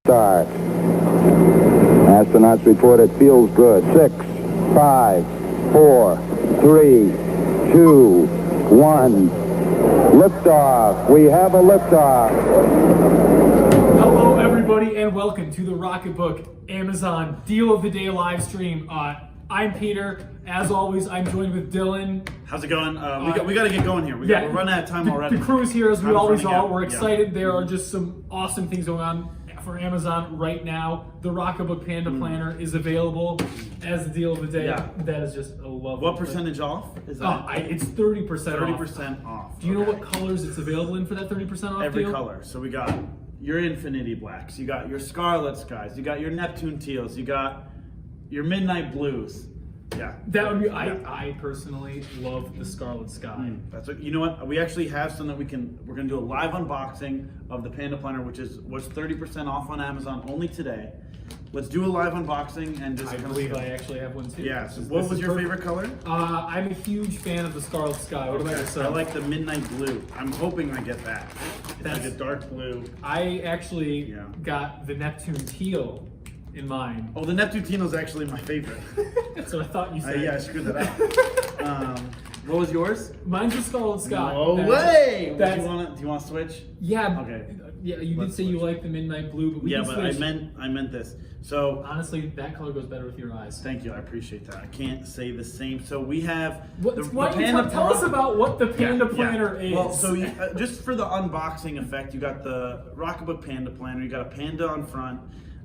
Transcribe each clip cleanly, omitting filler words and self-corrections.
start. Astronauts report it feels good. 6, 5, 4, 3, 2, 1. Liftoff. We have a liftoff. Hello, everybody, and welcome to the Rocketbook Amazon Deal of the Day live stream. I'm Peter. As always, I'm joined with Dylan. How's it going? We got to get going here. We're running out of time already. The crew's here, as we always are. We're Yeah. excited. There are just some awesome things going on for Amazon right now. The Rocketbook Panda Planner is available as the deal of the day. Yeah. That is just a lovely. What percentage off is that? It's 30% off. 30% off. Do you know what colors it's available in for that 30% off Every deal? color. So we got your Infinity Blacks, you got your Scarlet Skies, you got your Neptune Teals, you got your Midnight Blues. Yeah. That would be. Yeah. I personally love the Scarlet Sky. That's what, you know what? We actually have some that we're gonna do a live unboxing of the Panda Planner, was 30% off on Amazon only today. Let's do a live unboxing and just I believe I actually have one too. Yeah. So what was your favorite color? I'm a huge fan of the Scarlet Sky. What about yourself? I like the Midnight Blue. I'm hoping I get that. It's That's- like a dark blue. I actually Yeah. got the Neptune Teal in mind. Oh, the Neptune Teal is actually my favorite. That's what I thought you said. Yeah, I screwed that up. What was yours? Mine's the Scarlet Sky. No That's- way! Do that's- you want to switch? Yeah. Okay. Yeah, you did Let's say you switch. like the Midnight Blue, but we Yeah, can but switch. I meant this. So Honestly, that color goes better with your eyes. thank you, I appreciate that. I can't say the same. So we have Why don't you Panda tell us about what the Panda Yeah, Planner yeah. is? Well, so just for the unboxing effect, you got the Rocketbook Panda Planner. You got a panda on front.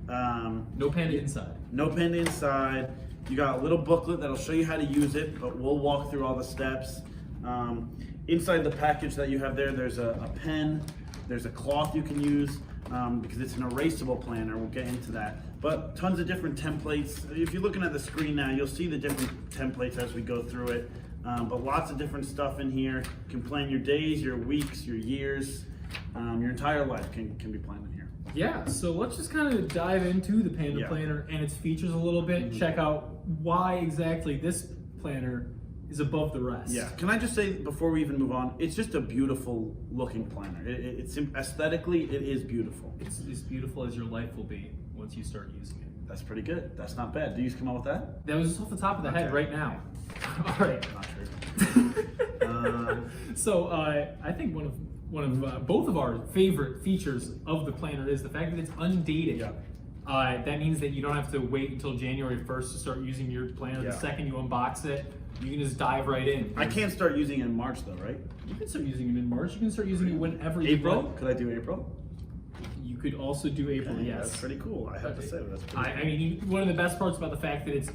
No panda inside. No panda inside. You got a little booklet that'll show you how to use it, but we'll walk through all the steps. Inside the package that you have there, there's a pen, there's a cloth you can use because it's an erasable planner. We'll get into that. But tons of different templates. If you're looking at the screen now, you'll see the different templates as we go through it. But lots of different stuff in here. You can plan your days, your weeks, your years, your entire life can be planned in here. Yeah, so let's just kind of dive into the Panda Yeah. Planner and its features a little bit. Check out why exactly this planner is above the rest. Yeah. Can I just say before we even move on, it's just a beautiful looking planner. It's aesthetically, it is beautiful. It's as beautiful as your life will be once you start using it. That's pretty good. That's not bad. Do you come up with that? That was just off the top of the head right now. All right. Not true. So I think one of both of our favorite features of the planner is the fact that it's undated. Yeah. That means that you don't have to wait until January 1st to start using your planner. Yeah. The second you unbox it, you can just dive right in. I can't start using it in March though, right? You can start using it in March. You can start using it whenever you April? want. Could I do April? You could also do April, Okay, yes. That's pretty cool. I have to say that's pretty I mean, one of the best parts about the fact that it's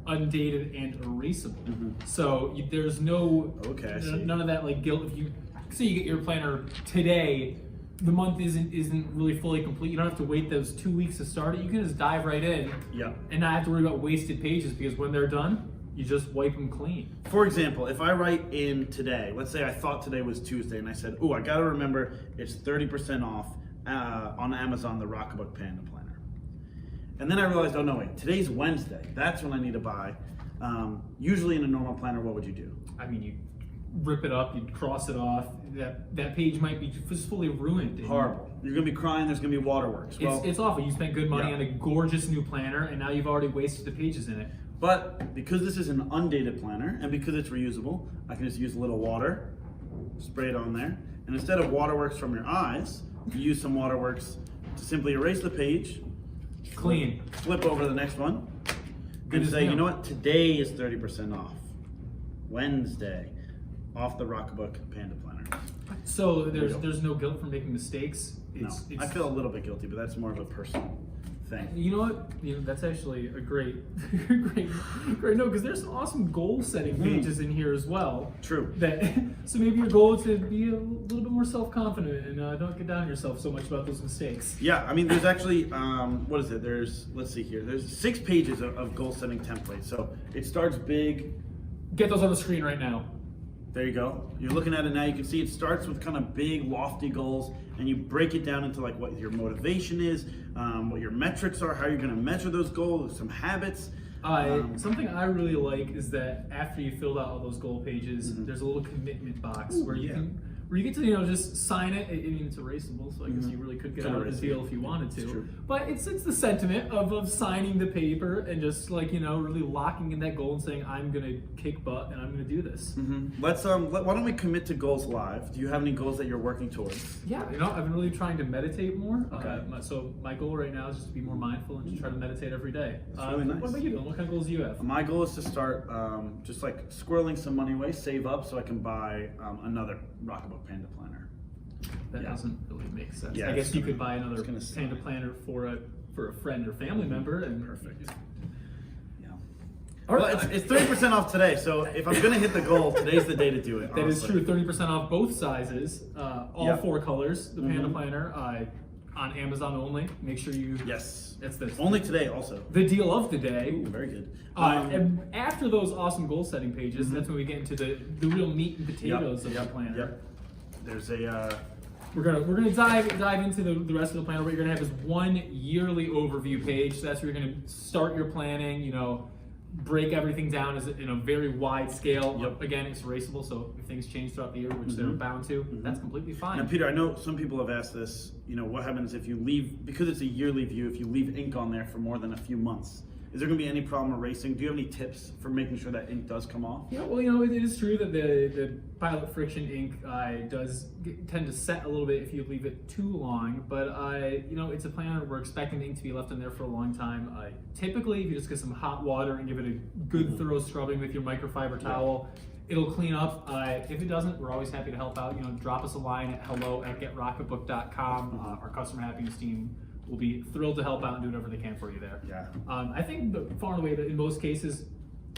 undated and erasable. So there's no, Okay, I see. none of that like guilt. If you say you get your planner today, the month isn't really fully complete. You don't have to wait those 2 weeks to start it. You can just dive right in Yeah. and not have to worry about wasted pages because when they're done, you just wipe them clean. For example, if I write in today, let's say I thought today was Tuesday and I said, oh, I gotta remember it's 30% off on Amazon, the Rocketbook Panda Planner. And then I realized, oh no, wait, today's Wednesday. That's when I need to buy. Usually in a normal planner, what would you do? I mean, you rip it up, you'd cross it off. That page might be just fully ruined. Horrible. You're gonna be crying, there's gonna be waterworks. Well, It's awful. You spent good money Yeah. on a gorgeous new planner, and now you've already wasted the pages in it. but because this is an undated planner and because it's reusable, I can just use a little water, spray it on there, and instead of waterworks from your eyes, you use some waterworks to simply erase the page, Clean. flip over to the next one, Good and as say, new. you know what, today is 30% off. Wednesday, off the Rocketbook Panda Planner. So you go. there's no guilt for making mistakes. No, I feel a little bit guilty, but that's more of a personal thing. You know what? That's actually a great, great note because there's some awesome goal setting pages in here as well. True. So maybe your goal is to be a little bit more self confident and don't get down on yourself so much about those mistakes. Yeah, I mean, there's actually, what is it? Let's see here. There's 6 pages of goal setting templates. So it starts big. Get those on the screen right now. There you go. You're looking at it now. You can see it starts with kind of big, lofty goals, and you break it down into like what your motivation is, what your metrics are, how you're going to measure those goals, some habits. Something I really like is that after you filled out all those goal pages, there's a little commitment box where you yeah. can where you get to, you know, just sign it. I mean, it's erasable, so I guess you really could get out of the deal if you wanted to. But it's the sentiment of signing the paper and just like, you know, really locking in that goal and saying, I'm gonna kick butt and I'm gonna do this. Let's why don't we commit to goals live? Do you have any goals that you're working towards? Yeah, you know, I've been really trying to meditate more. Okay. So my goal right now is just to be more mindful and just try to meditate every day. That's really nice. What about you, Dylan? What kind of goals do you have? My goal is to start just like squirreling some money away, save up so I can buy another Rocketbook Panda Planner. That doesn't really make sense. Yeah, I guess you could buy another Panda Planner for a friend or family member. And Perfect. Yeah. All Well, right. it's 30% off today, so if I'm gonna hit the goal, today's the day to do it. That is honestly. true. 30% off both sizes, all Yep. 4 colors. The Panda Planner on Amazon only. Make sure you. Yes. That's the Only today, also. the deal of the day. Ooh, very good. And after those awesome goal setting pages, that's when we get into the real meat and potatoes of the planner. Yep. There's a. We're gonna dive into the rest of the planner. What you're gonna have is one yearly overview page. So that's where you're gonna start your planning. You know, break everything down as in a very wide scale. Yep. Again, it's erasable, so if things change throughout the year, which they're bound to, that's completely fine. Now, Peter, I know some people have asked this. You know, what happens if you leave, because it's a yearly view, if you leave ink on there for more tend a few months? Is there going to be any problem erasing? Do you have any tips for making sure that ink does come off? Yeah, well, you know, it is true that the Pilot Friction ink does tend to set a little bit if you leave it too long, but you know, it's a planner. We're expecting the ink to be left in there for a long time. Typically, if you just get some hot water and give it a good thorough scrubbing with your microfiber towel, it'll clean up. If it doesn't, we're always happy to help out. You know, drop us a line at hello@getrocketbook.com. Our customer happiness team will be thrilled to help out and do whatever they can for you there. Yeah. I think far and away, in most cases,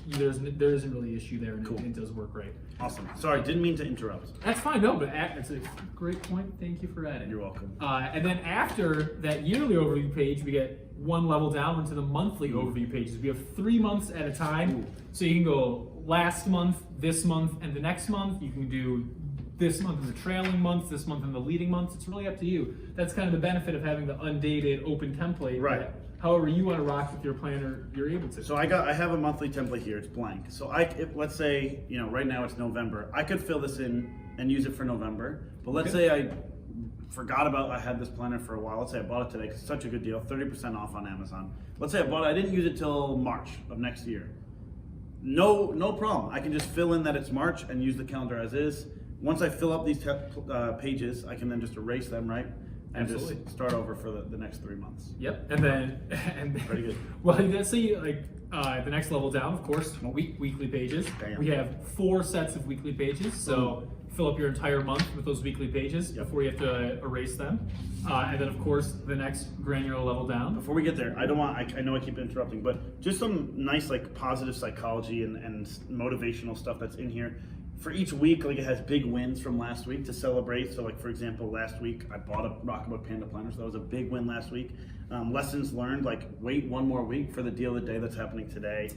there isn't really an issue there, and it does work great. Awesome. Sorry, didn't mean to interrupt. That's fine, no, but it's a great point. Thank you for adding. You're welcome. And then after that yearly overview page, we get one level down into the monthly overview pages. We have 3 months at a time, so you can go last month, this month, and the next month. You can do this month in the trailing months, this month in the leading months. It's really up to you. That's kind of the benefit of having the undated open template. Right. However you want to rock with your planner, you're able to. So I have a monthly template here. It's blank. So let's say, you know, right now it's November. I could fill this in and use it for November. But let's say I forgot I had this planner for a while. Let's say I bought it today because it's such a good deal, 30% off on Amazon. Let's say I didn't use it till March of next year. No problem. I can just fill in that it's March and use the calendar as is. Once I fill up these pages, I can then just erase them, right? And just start over for the next 3 months. Yep, and then Pretty good. Well, let's say like the next level down, of course, weekly pages. Damn. We have 4 sets of weekly pages, so fill up your entire month with those weekly pages before you have to erase them. And then, of course, the next granular level down. Before we get there, I know I keep interrupting, but just some nice like positive psychology and motivational stuff that's in here. For each week, like it has big wins from last week to celebrate. So like, for example, last week I bought a Rocketbook Panda Planner, so that was a big win last week. Lessons learned, like wait 1 more week for the deal of the day that's happening today.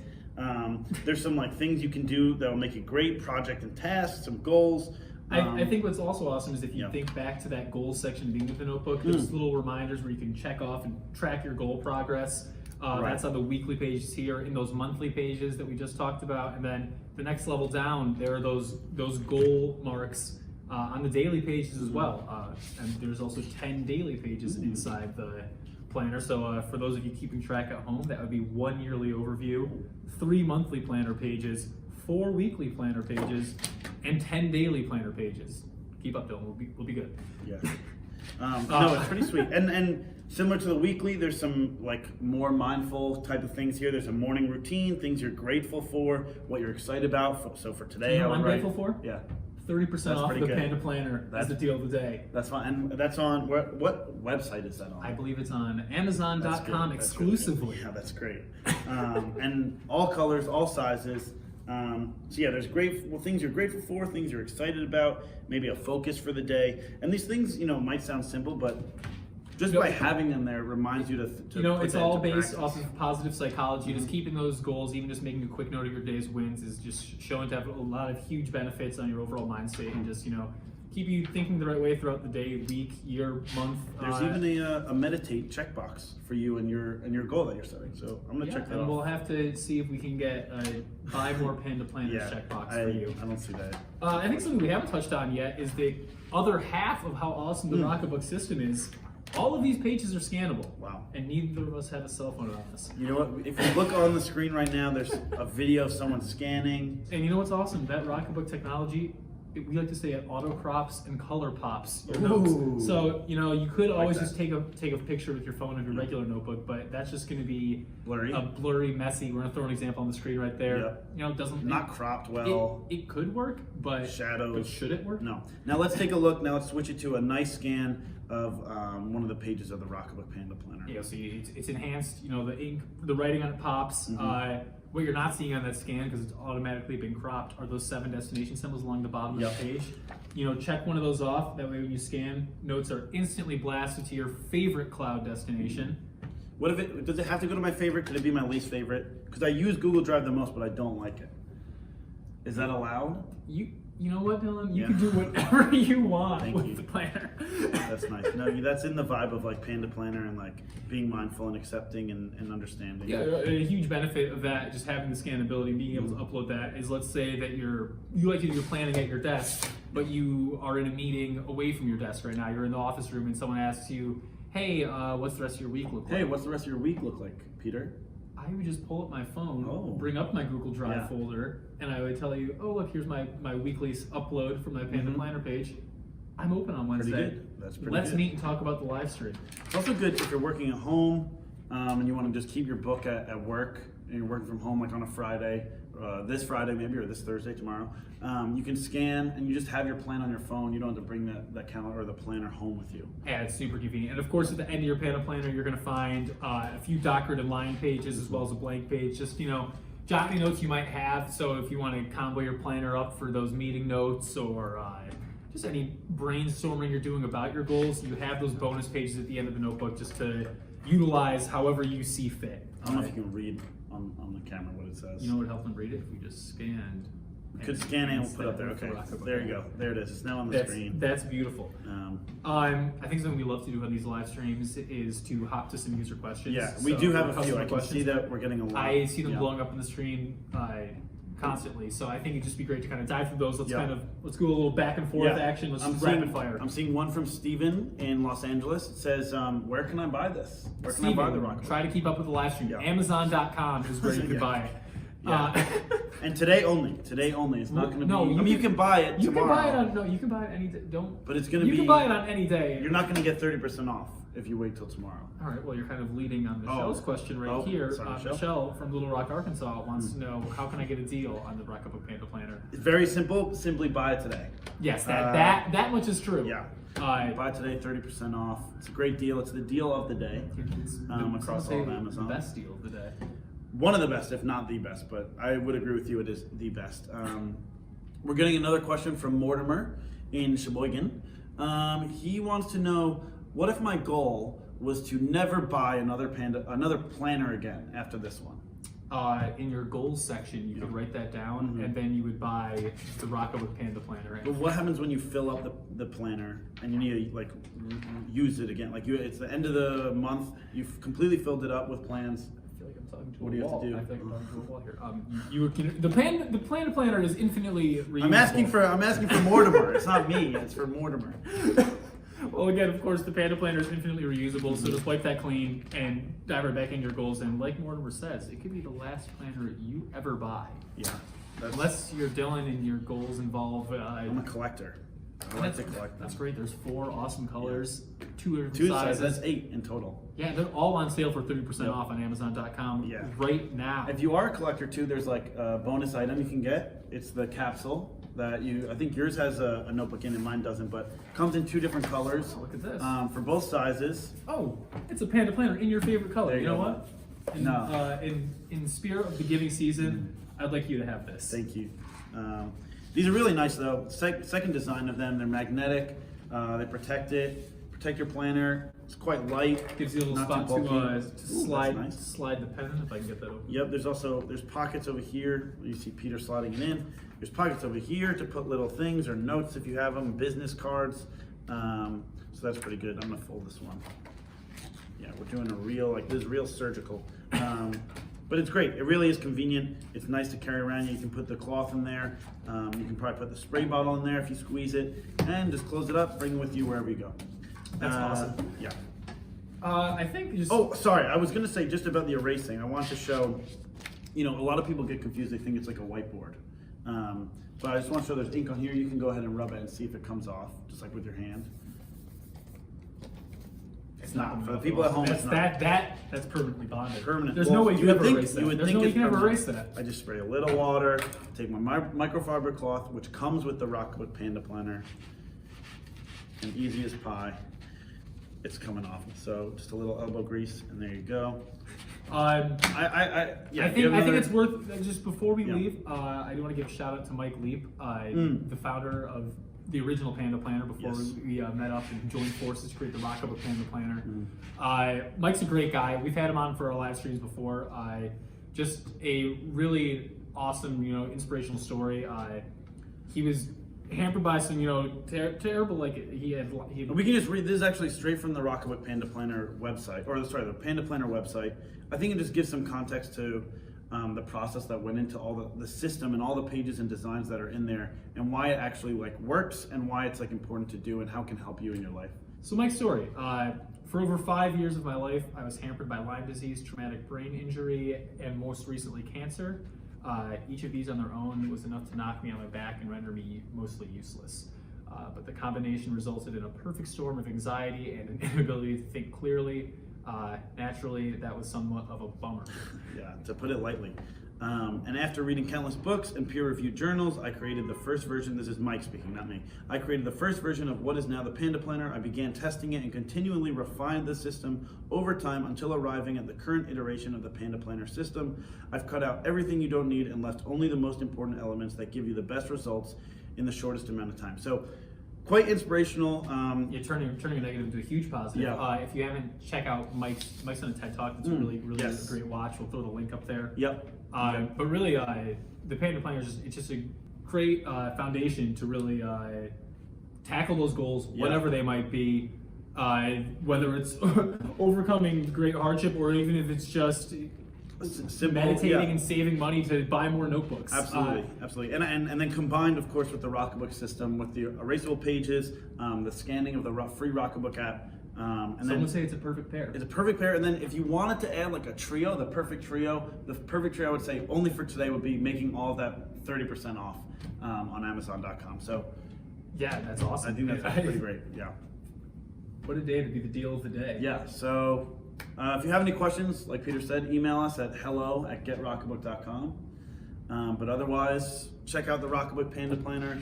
There's some like things you can do that will make it great, project and tasks, some goals. I think what's also awesome is if you think back to that goals section being with the notebook, there's little reminders where you can check off and track your goal progress. That's on the weekly pages here, in those monthly pages that we just talked about, and then the next level down, there are those goal marks on the daily pages as well. And there's also 10 daily pages inside the planner. So for those of you keeping track at home, that would be 1 yearly overview, 3 monthly planner pages, 4 weekly planner pages, and 10 daily planner pages. Keep up, Dylan. We'll be good. Yeah. No, it's pretty sweet. And similar to the weekly, there's some like more mindful type of things here. There's a morning routine, things you're grateful for, what you're excited about. So for today, You know what I'm grateful for? Yeah. 30% off the Panda Planner. That's the deal of the day. That's fine. And that's on, what website is that on? I believe it's on Amazon.com exclusively. Yeah, that's great. And all colors, all sizes. So yeah, there's things you're grateful for, things you're excited about, maybe a focus for the day. And these things, you know, might sound simple, but just by having them there reminds you to you know, put it's that all into based practice. off of positive psychology. Just keeping those goals, even just making a quick note of your day's wins, is just showing to have a lot of huge benefits on your overall mind state, and just, you know, keep you thinking the right way throughout the day, week, year, month. There's even a meditate checkbox for you and your goal that you're setting. So I'm gonna check that and off. we'll have to see if we can get a buy more Panda Planners checkbox for you. I don't see that. I think something we haven't touched on yet is the other half of how awesome the Rocketbook system is. All of these pages are scannable. Wow. And neither of us have a cell phone on us. You know what? If you look on the screen right now, there's a video of someone scanning. And you know what's awesome? That Rocketbook technology, we like to say it auto crops and color pops your Ooh. notes. So, you know, you could always that. just take a picture with your phone of your regular notebook, but that's just going to be Blurry. a blurry, messy. We're going to throw an example on the screen right there. Yep. You know, it doesn't Not cropped well. It could work, but Shadows. But should it work? No. Now let's take a look. Now let's switch it to a nice scan of one of the pages of the Rocketbook Panda Planner. Yeah, so it's enhanced. You know, the ink, the writing on it pops. What you're not seeing on that scan, because it's automatically been cropped, are those 7 destination symbols along the bottom of the page. You know, check one of those off. That way, when you scan, notes are instantly blasted to your favorite cloud destination. What if it does it have to go to my favorite? Could it be my least favorite? Because I use Google Drive the most, but I don't like it. Is that allowed? You know what, Dylan? You can do whatever you want Thank with you. the planner. That's nice. No, that's in the vibe of like Panda Planner and like being mindful and accepting and understanding. Yeah, a huge benefit of that, just having the scannability and being able to upload that, is let's say that you like to do your planning at your desk, but you are in a meeting away from your desk right now. You're in the office room and someone asks you, hey, what's the rest of your week look like? Hey, what's the rest of your week look like, Peter? I would just pull up my phone, bring up my Google Drive folder, and I would tell you, oh, look, here's my weekly upload from my Panda Planner page. I'm open on Wednesday. Pretty good. That's pretty Let's good. meet and talk about the live stream. It's also good if you're working at home and you want to just keep your book at work and you're working from home like on a Friday, this Friday maybe, or this Thursday, tomorrow. You can scan and you just have your plan on your phone. You don't have to bring that calendar or the planner home with you. Yeah, it's super convenient. And of course, at the end of your Panda Planner, you're going to find a few dockered and line pages as well as a blank page. Just, you know, jot any notes you might have. So if you want to combo your planner up for those meeting notes or just any brainstorming you're doing about your goals, you have those bonus pages at the end of the notebook just to utilize however you see fit. I don't know if you can read on the camera what it says. You know what would help them read it if we just scanned. Could scan it and we'll put it up there. Okay, there you go. There it is. It's now on the screen. That's beautiful. I think something we love to do on these live streams is to hop to some user questions. Yeah, we do have a few. customer I can see that we're getting a lot. I see them blowing up on the screen constantly, so I think it'd just be great to kind of dive through those. Let's go a little back and forth action. Let's rapid fire. I'm seeing one from Steven in Los Angeles. It says, where can I buy this? Where can I buy the Rocketbook? Try to keep up with the live stream. Amazon.com is where you can buy it. And today only. It's not going to be. I mean, you can buy it tomorrow. You can buy it on. No, you can buy it any day. Don't. But it's going to be. You can buy it on any day. You're not going to get 30% off if you wait till tomorrow. All right. Well, you're kind of leading on Michelle's question right here. Sorry, Michelle from Little Rock, Arkansas wants to know, how can I get a deal on the Rocketbook Panda Planner? It's very simple. Simply buy it today. Yes, that much is true. Yeah. Buy today, 30% off. It's a great deal. It's the deal of the day across all of Amazon. The best deal of the day. One of the best, if not the best, but I would agree with you, it is the best. We're getting another question from Mortimer in Sheboygan. He wants to know, what if my goal was to never buy another planner again after this one? In your goals section, you could write that down, and then you would buy the Rocketbook Panda Planner. But what happens when you fill up the planner and you need to like use it again? Like it's the end of the month, you've completely filled it up with plans. What do you have to do? I think I'm talking to a wall here. The Panda Planner is infinitely reusable. I'm asking for Mortimer. It's not me. It's for Mortimer. Well, again, of course, the Panda Planner is infinitely reusable, so just wipe that clean and dive right back into your goals. And like Mortimer says, it could be the last planner you ever buy. Yeah. Unless you're Dylan and your goals involve. I'm a collector. I like to collect them. That's great. There's 4 awesome colors, 2 Two sizes. That's 8 in total. Yeah, they're all on sale for 30% off on Amazon.com right now. If you are a collector too, there's like a bonus item you can get. It's the capsule that I think yours has a notebook in and mine doesn't, but comes in 2 different colors. Oh, look at this. For both sizes. Oh, it's a Panda Planner in your favorite color. There you know what? In spirit of the giving season, I'd like you to have this. Thank you. These are really nice though. Second design of them. They're magnetic. They protect protect your planner. It's quite light. Gives you a little not spot too bulky. to Ooh, slide that's nice. slide the pen if I can get that open. Yep, there's pockets over here. You see Peter sliding it in. There's pockets over here to put little things or notes if you have them, business cards. So that's pretty good. I'm gonna fold this one. Yeah, we're doing a real, like this is real surgical. But it's great. It really is convenient. It's nice to carry around. You can put the cloth in there. You can probably put the spray bottle in there if you squeeze it, and just close it up, bring it with you wherever you go. That's awesome. Yeah. I think just Oh, sorry. I was gonna say just about the erasing. I want to show, a lot of people get confused. They think it's like a whiteboard. But I just want to show there's ink on here. You can go ahead and rub it and see if it comes off, just like with your hand. It's not. For the people at home, it's not. That's permanently bonded. Permanent. There's Well, no way you you would ever think- erase that. you would There's think no way you it's can ever permanent. erase that. I just spray a little water, take my microfiber cloth, which comes with the Rocketbook Panda Planner, and easy as pie, it's coming off. So just a little elbow grease, and there you go. I Yeah, think it's worth just before we Yeah. leave. I do want to give a shout out to Mike Leap, the founder of the original Panda Planner. Before Yes. we met up and joined forces to create the Rocketbook Panda Planner. Mike's a great guy. We've had him on for our live streams before. Just a really awesome, inspirational story. He was hampered by some, terrible, like he We can just read, this is actually straight from the Rocketbook Panda Planner website, the Panda Planner website. I think it just gives some context to the process that went into all the system and all the pages and designs that are in there, and why it actually works, and why it's important to do, and how it can help you in your life. So Mike's story, for over 5 years of my life, I was hampered by Lyme disease, traumatic brain injury, and most recently cancer. Each of these on their own was enough to knock me on my back and render me mostly useless. But the combination resulted in a perfect storm of anxiety and an inability to think clearly. Naturally, that was somewhat of a bummer. Yeah, to put it lightly. And after reading countless books and peer-reviewed journals, I created the first version. This is Mike speaking, not me. I created the first version of what is now the Panda Planner. I began testing it and continually refined the system over time until arriving at the current iteration of the Panda Planner system. I've cut out everything you don't need and left only the most important elements that give you the best results in the shortest amount of time. So, quite inspirational. You're turning a negative into a huge positive. Yeah. If you haven't, check out Mike's on a TED Talk. It's really yes. a great watch. We'll throw the link up there. Yep. But really, the Panda Planner it's just a great foundation to really tackle those goals, whatever they might be. Whether it's overcoming great hardship, or even if it's just Simple, meditating and saving money to buy more notebooks. Absolutely, absolutely. And then combined, of course, with the Rocketbook system, with the erasable pages, the scanning of the free Rocketbook app. And Some would say it's a perfect pair. It's a perfect pair. And then if you wanted to add a trio, the perfect trio I would say only for today would be making all of that 30% off on Amazon.com. So yeah, that's awesome. I think that's pretty great. Yeah. What a day to be the deal of the day. Yeah. So if you have any questions, like Peter said, email us at hello@getrocketbook.com. But otherwise, check out the Rocketbook Panda Planner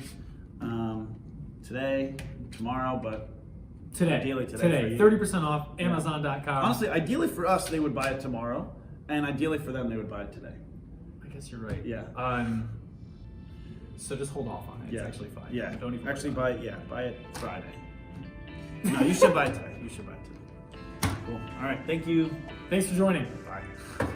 today, tomorrow, but ideally today. 30% off Amazon.com. Honestly, ideally for us, they would buy it tomorrow, and ideally for them, they would buy it today. I guess you're right. Yeah. So just hold off on it. It's actually fine. Yeah. Don't even actually buy it Friday. No, you should buy it today. You should buy it today. Cool. All right. Thank you. Thanks for joining. Bye.